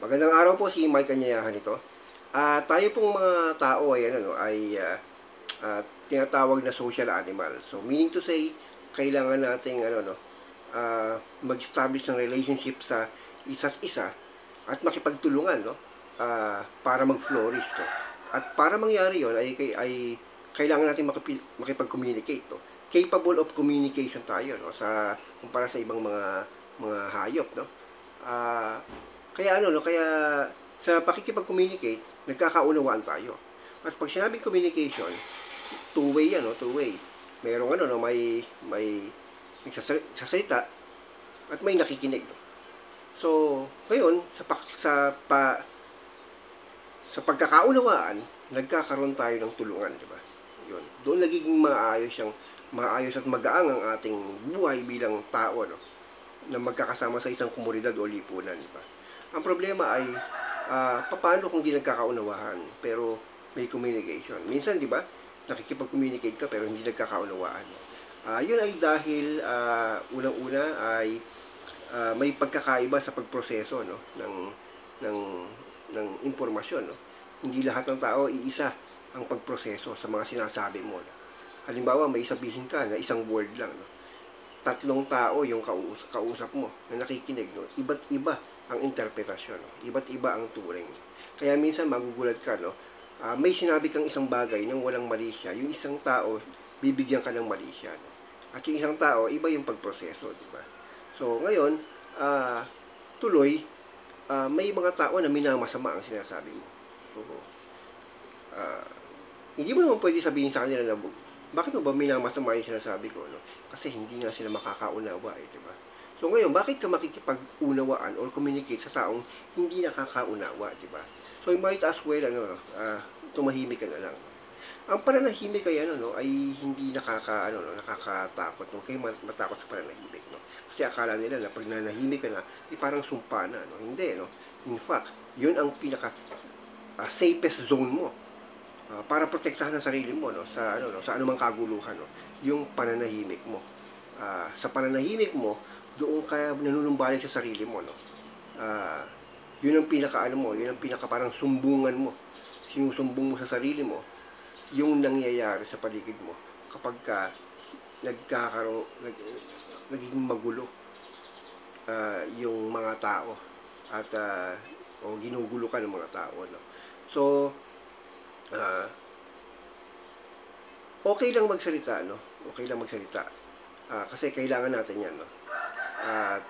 Magandang araw po, si Mike Kanyayahan ito. Tayo pong mga tao ay tinatawag na social animal. So meaning to say, kailangan nating mag-establish ng relationship sa isa't isa at makipagtulungan, no? Para mag-flourish to. At para mangyari 'yon ay kailangan natin makipag-communicate to. Capable of communication tayo, no, sa kumpara sa ibang mga hayop, no? Ah, kaya sa pakikipag-communicate, nagkakaunawaan tayo. At pag sinabing communication, two-way yan, no? Two-way. Merong may nagsasalita at may nakikinig. So, ngayon, sa pagkakaunawaan, nagkakaroon tayo ng tulungan, di ba? Yun. Doon nagiging maayos at magaang ang ating buhay bilang tao, no? Na magkakasama sa isang komunidad o lipunan, di ba? Ang problema ay paano kung di nagkakaunawahan pero may communication. Minsan, di ba, nakikipag-communicate ka pero hindi nagkakaunawaan. Yun ay dahil unang-una ay may pagkakaiba sa pagproseso, no, ng impormasyon, no. Hindi lahat ng tao iisa ang pagproseso sa mga sinasabi mo, no? Halimbawa, may sabihin ka na isang word lang, no. Tatlong tao yung kausap mo na nakikinig, no? Iba't iba ang interpretasyon, no? Iba't iba ang turing. Kaya minsan magugulat ka, no? May sinabi kang isang bagay nang walang mali siya. Yung isang tao, bibigyan ka ng mali siya, no? At yung isang tao, iba yung pagproseso, di ba? So, ngayon, tuloy, may mga tao na minamasama ang sinasabi mo. So, hindi mo naman pwede sabihin sa kanila na bakit mo ba minamasama yung sinasabi ko, no? Kasi hindi nga sila makakaunawa, di ba? So ngayon, bakit ka makikipag-unawaan or communicate sa taong hindi nakakaunawa, di ba? So you might as well, tumahimik ka na lang. Ang pananahimik ay ay hindi nakakatakot, no? Kaya matakot sa pananahimik, no? Kasi akala nila na pag nanahimik ka na, parang sumpa na, no? Hindi, no? In fact, yun ang pinaka safest zone mo. Para protektahan ang sarili mo, no, sa anumang kaguluhan, no, yung pananahimik mo. Sa pananahimik mo, doon ka nanunumbalik sa sarili mo, no. Yun ang yun ang pinaka parang sumbungan mo. Sinusumbong mo sa sarili mo yung nangyayari sa paligid mo kapag nagiging magulo yung mga tao at o ginugulo ka ng mga tao, no. So okay lang magsalita, no? Okay lang magsalita. Kasi kailangan natin 'yan, no? At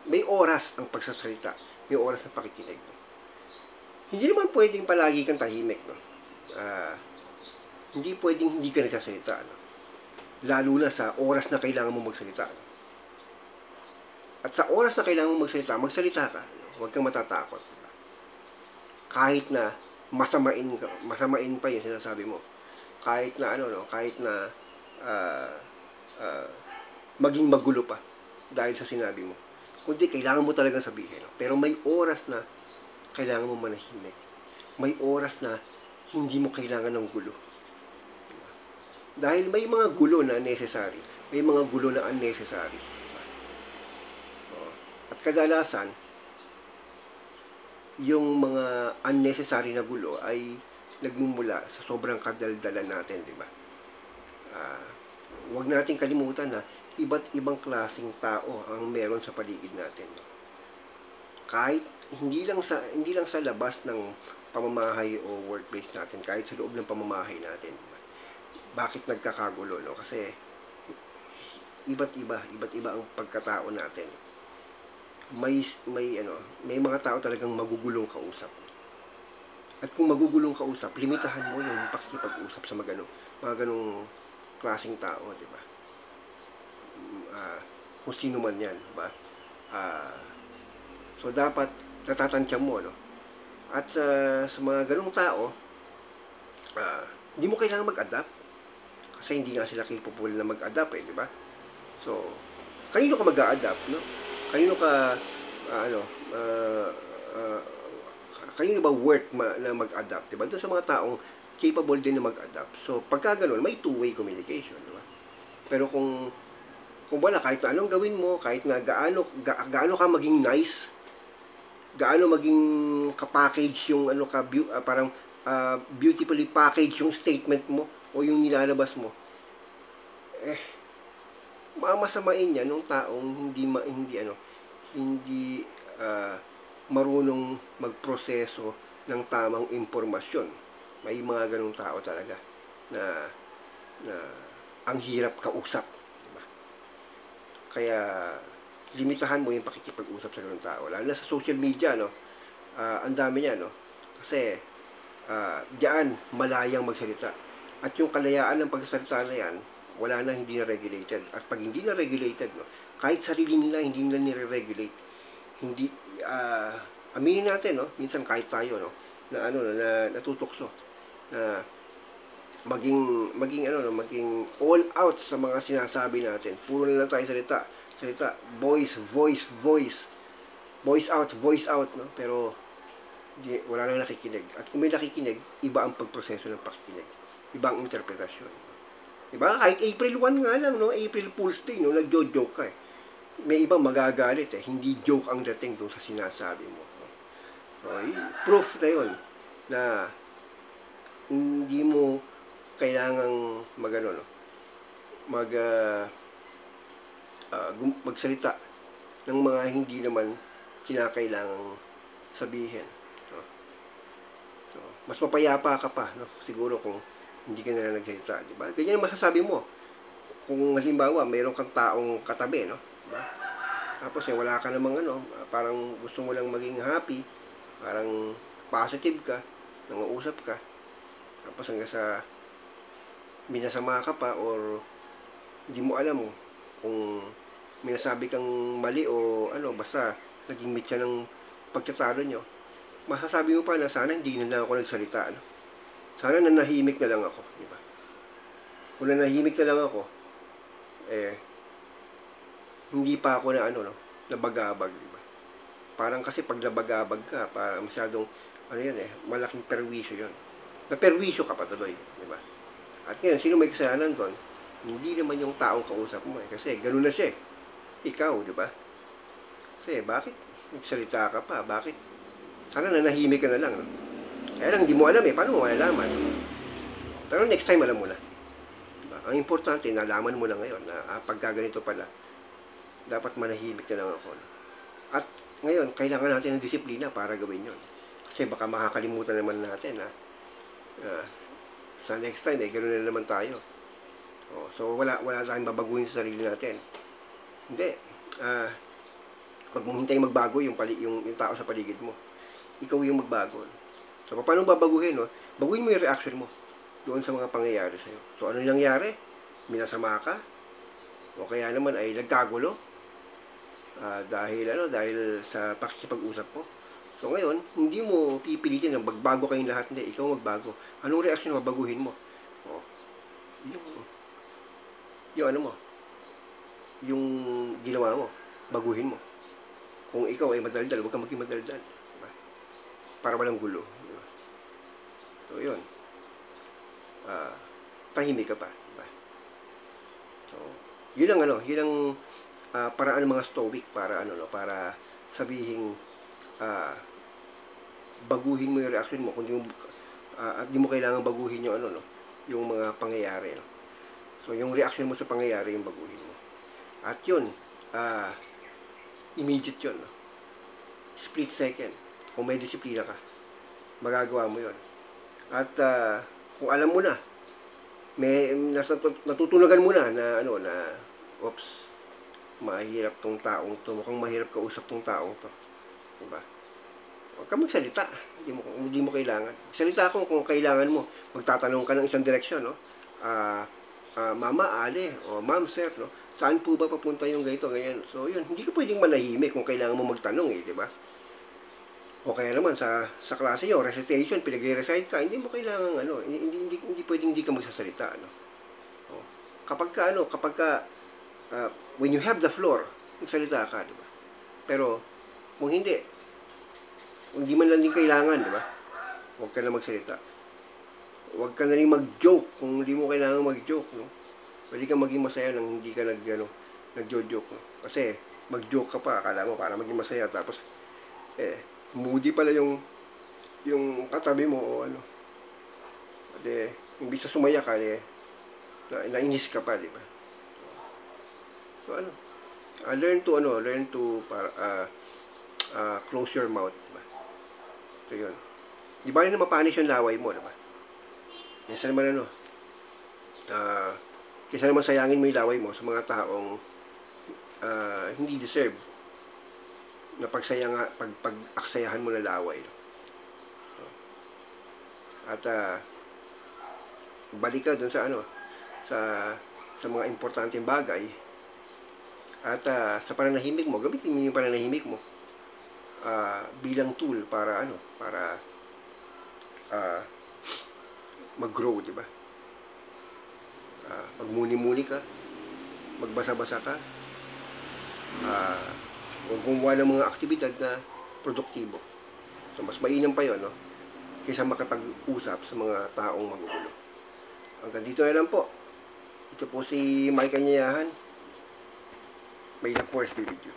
may oras ang pagsasalita, may oras ng pakikinig, no? Hindi naman pwedeng palagi kang tahimik, no? Hindi pwedeng hindi ka nagsasalita, no? Lalo na sa oras na kailangan mo magsalita, no? At sa oras na kailangan mo magsalita ka, no? Huwag kang matatakot, diba? Kahit na masamain pa yung sinasabi mo, kahit na maging magulo pa dahil sa sinabi mo, kundi kailangan mo talagang sabihin, no? Pero may oras na kailangan mo manahimik, may oras na hindi mo kailangan ng gulo, diba? Dahil may mga gulo na necessary, may mga gulo na unnecessary, diba? At kadalasan yung mga unnecessary na gulo ay nagmumula sa sobrang kadaldalan natin, di ba? Huwag nating kalimutan na iba't ibang klaseng tao ang meron sa paligid natin. Kahit hindi lang sa labas ng pamamahay o workplace natin, kahit sa loob ng pamamahay natin, diba? Bakit nagkakagulo, no? Kasi iba't iba ang pagkatao natin. May mga tao talagang magugulong kausap. At kung magugulong kausap, limitahan mo yung pakikipag-usap sa mga ganong klaseng tao, di ba? Kung sino man yan, di ba? So dapat natatantya mo, no? At sa mga ganong tao, hindi mo kailangan mag-adapt kasi hindi nga sila capable na mag-adapt, di ba? So kanino ka mag-a-adapt, no? Kanino ba worth na mag-adapt, diba? Doon sa mga taong capable din na mag-adapt. So, pagka ganun, may two-way communication, diba? Pero kung wala, kahit na anong gawin mo, kahit na gaano ka maging nice, gaano maging ka-package yung ano ka, parang beautifully package yung statement mo o yung nilalabas mo, mamasamain niya nung taong hindi marunong magproseso ng tamang impormasyon. May mga ganung tao talaga na ang hirap kausap, diba? Kaya limitahan mo yung pakikipag-usap sa ganung tao, lalo na sa social media, no? Ang dami niya, no? Kasi diyan malayang magsalita, at yung kalayaan ng pagsasalita na yan, wala na, hindi na regulated. At pag hindi na regulated, no, kahit sarili nila hindi nila nire-regulate, hindi aminin natin, no, minsan kahit tayo, no, na natutokso na maging all out sa mga sinasabi natin. Puro na lang tayo salita, voice out, no, pero wala nang nakikinig. At kung may nakikinig, iba ang pagproseso ng pakikinig, iba ang interpretasyon. Diba? Kahit April 1 nga lang, no? April Fool's Day, no? Nagjo-joke ka, eh. May ibang magagalit, eh. Hindi joke ang dating doon sa sinasabi mo. No? So, proof na yun na hindi mo kailangang magsalita ng mga hindi naman kinakailangang sabihin. No? So, mas mapayapa ka pa, no? Siguro kung hindi ka na nagsalita, di ba? Ganyan ang masasabi mo. Kung halimbawa, mayroon kang taong katabi, no? Diba? Tapos wala ka namang parang gusto mo lang maging happy, parang positive ka, nanguusap ka. Tapos hanggang sa minasama ka pa, or hindi mo alam kung minasabi kang mali o basta naging mitya ng pagtatalo nyo. Masasabi mo pa na sana hindi na lang ako nagsalita, no? Sana nanahimik na lang ako, di ba? Kung nanahimik na lang ako, hindi pa ako nabagabag, di ba? Parang kasi pag nabagabag ka, parang masyadong, malaking perwisyo yun. Naperwisyo ka pa tuloy, di ba? At ngayon, sino may kasalanan doon? Hindi naman yung taong kausap mo, kasi ganun na siya, ikaw, di ba? Kasi bakit nagsalita ka pa? Bakit? Sana nanahimik ka na lang, no? Kaya lang, hindi mo alam, paano mo malalaman? Pero next time, alam mo na. Diba? Ang importante, nalaman mo na ngayon na pagka ganito pala, dapat manahimik na lang ako. At ngayon, kailangan natin ng disiplina para gawin yon. Kasi baka makakalimutan naman natin sa next time, ganoon na naman tayo. So, wala tayong babaguhin sa sarili natin. Hindi. Huwag mong hintayin magbago yung tao sa paligid mo. Ikaw yung magbago. So, paano babaguhin, no? Baguhin mo yung reaction mo doon sa mga pangyayari sa'yo. So, ano nangyari? Minasama ka? O kaya naman ay nagkagulo? Dahil sa pakikipag-usap mo. So, ngayon, hindi mo pipilitin na magbago kayong lahat. Hindi, ikaw magbago. Anong reaction mo? Baguhin mo. Yung ginawa mo, baguhin mo. Kung ikaw ay madaldal, huwag kang maging madaldal. Diba? Para walang gulo. Diba? So, yun. Tahimik ka pa. Diba? So, yun ang paraan ng mga Stoic para para sabihin baguhin mo yung reaction mo kundi at di mo kailangan baguhin yung yung mga pangyayari, no? So, yung reaction mo sa pangyayari yung baguhin mo. At yun, immediate yun, no? Split second. Kung may disiplina ka, magagawa mo yun. At kung alam mo na, may natutunagan mo na oops, mahirap tong taong to, mukhang mahirap kausap tong taong to, diba? Huwag ka magsalita, hindi mo kailangan. Salita kung kailangan mo, magtatanong ka ng isang direksyon, no? Mama, Ale, o Ma'am, Sir, no? Saan po ba papunta yung ganito, ganyan? So, yun, hindi ka pwedeng manahimik kung kailangan mo magtanong, diba? O kaya naman sa klase nyo, recitation, pinag-recite ka, hindi mo kailangan hindi pwedeng hindi ka magsasalita, Kapag when you have the floor, magsalita ka, diba? Pero kung hindi man lang din kailangan, diba? Huwag ka na magsalita. Huwag ka na rin mag-joke kung hindi mo kailangan mag-joke, no? Pwede kang maging masaya nang hindi ka nag-joke, no? Kasi mag-joke ka pa, akala mo para maging masaya, tapos moody pala yung katabi mo o ano. Ade, imbis na sumaya ka, nainis ka pa, di ba? So ano, learn to close your mouth, di ba? So yun. Di ba na mapanis yung laway mo, di ba? Kaysa naman kaysa naman sayangin mo yung laway mo sa mga taong hindi deserve na pag-aksayahan mo na laway. At balik ka dun sa sa mga importanteng bagay at sa pananahimik mo, gamitin mo yung pananahimik mo bilang tool para mag-grow, di ba? Magmuni-muni ka, magbasa-basa ka, o gumawa ng mga aktibidad na produktibo. So, mas mainam pa yun, no? Kaysa makipag-usap sa mga taong magugulo. Hanggang dito na lang po. Ito po si Mike Anyayahan. May the force be with you.